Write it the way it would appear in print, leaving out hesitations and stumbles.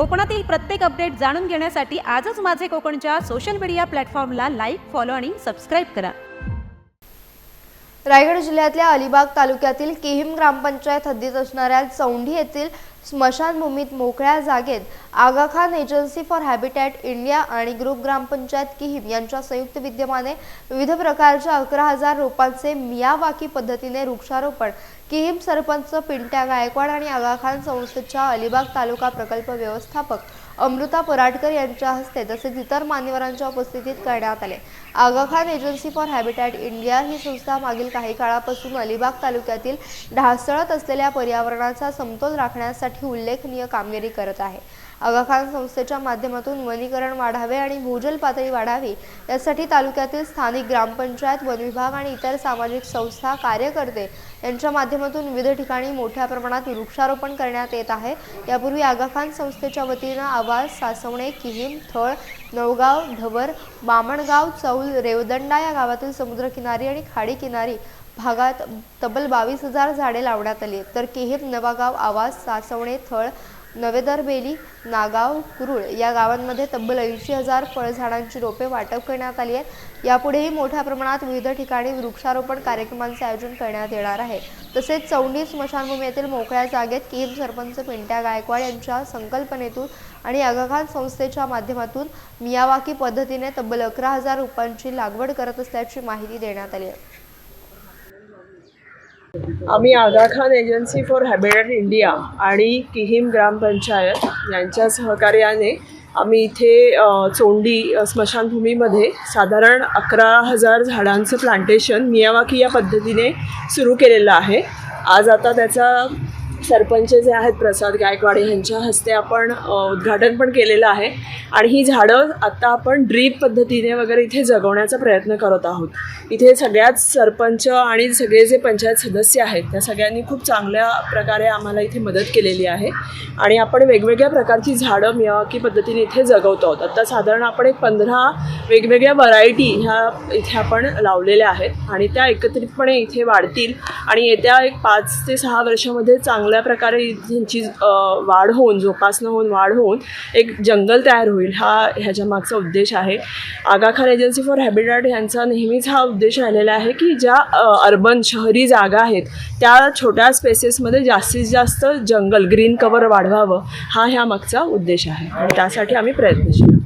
कोकणातील प्रत्येक अपडेट जाणून घेण्यासाठी आजच माझे कोकणच्या सोशल मीडिया प्लॅटफॉर्मला लाईक, फॉलो आणि सबस्क्राईब करा। रायगड जिल्ह्यातल्या अलिबाग तालुक्यातील किहिम ग्रामपंचायत हद्दीत असणाऱ्या चौंडी येथील स्मशानभूमीत मोकळ्या जागेत Aga Khan agency for habitat India आणि ग्रुप ग्रामपंचायत किहिम यांच्या संयुक्त विद्यमाने विविध प्रकारच्या 11,000 रोपांचे मियावाकी पद्धतीने वृक्षारोपण किहिम सरपंच पिंट्या गायकवाड आणि आगा खान संस्थेच्या अलिबाग तालुका प्रकल्प व्यवस्थापक अमृता पराडकर यांच्या हस्ते तसेच इतर मान्यवरांच्या उपस्थितीत करण्यात आले। Aga Khan agency for habitat India ही संस्था मागील काही काळापासून अलिबाग तालुक्यातील ढासळत असलेल्या पर्यावरणाचा समतोल राखण्यासाठी उल्लेखनीय कामगिरी करत आहे। आगा खान संस्थेच्या माध्यमातून वनीकरण वाढावे आणि भूजल पातळी वाढावी यासाठी तालुक्यातील स्थानिक ग्रामपंचायत, वन विभाग आणि इतर सामाजिक संस्था, कार्यकर्ते यांच्या माध्यमातून विविध ठिकाणी मोठ्या प्रमाणात वृक्षारोपण करण्यात येत आहे। यापूर्वी आगा खान संस्थेच्या वतीने आवाज, सासवणे, किहिम, थळ, नवगाव, ढवर, बामणगाव, चौल, रेवदंडा या गावातील समुद्रकिनारी आणि खाडी किनारी भागात तब्बल 22,000 झाडे लावण्यात आली, तर किहिम, नवागाव, आवाज, सासवणे, थळ, नवेदर, बेली, नागाव, कुरुळ या गावांमध्ये तब्बल 80,000 फळझाडांची रोपे वाटप करण्यात आली आहेत। यापुढेही मोठ्या प्रमाणात विविध ठिकाणी वृक्षारोपण कार्यक्रमांचे आयोजन करण्यात येणार आहे। तसेच चौंडी स्मशानभूमी येथील मोकळ्या जागेत किहिम सरपंच पिंट्या गायकवाड यांच्या संकल्पनेतून आणि आगा खान संस्थेच्या माध्यमातून मियावाकी पद्धतीने तब्बल 11,000 रोपांची लागवड करत असल्याची माहिती देण्यात आली आहे। आम्ही Aga Khan agency for habitat India आणि किहिम ग्रामपंचायत यांच्या सहकार्याने आम्ही इथे चोंडी स्मशानभूमीमध्ये साधारण 11,000 झाडांचं प्लांटेशन मियावाकी या पद्धतीने सुरू केलेलं आहे। आज आता त्याचा सरपंच जे आहेत प्रसाद गायकवाड यांच्या हस्ते आपण उद्घाटन पण केलेलं आहे आणि ही झाडं आता आपण ड्रीप पद्धतीने वगैरे इथे जगवण्याचा प्रयत्न करत आहोत। इथे सगळ्याच सरपंच आणि सगळे जे पंचायत सदस्य आहेत त्या सगळ्यांनी खूप चांगल्या प्रकारे आम्हाला इथे मदत केलेली आहे आणि आपण वेगवेगळ्या प्रकारची झाडं मियावाकी पद्धतीने इथे जगवतो आहोत। आता साधारण आपण एक 15 वेगवेगळ्या व्हरायटी ह्या इथे आपण लावलेल्या आहेत आणि त्या एकत्रितपणे इथे वाढतील आणि येत्या एक 5 ते 6 वर्षामध्ये चांगल्या प्रकारे त्यांची वाढ होऊन, जोपासना होऊन, वाढ होऊन एक जंगल तयार होईल, हा ह्याच्या मागचा उद्देश आहे। आगा खान एजन्सी फॉर हॅबिटॅट यांचा नेहमीच हा उद्देश राहिलेला आहे की ज्या अर्बन शहरी जागा आहेत त्या छोट्या स्पेसेसमध्ये जास्तीत जास्त जंगल, ग्रीन कव्हर वाढवावं, हा ह्या मागचा उद्देश आहे आणि त्यासाठी आम्ही प्रयत्नशील आहोत।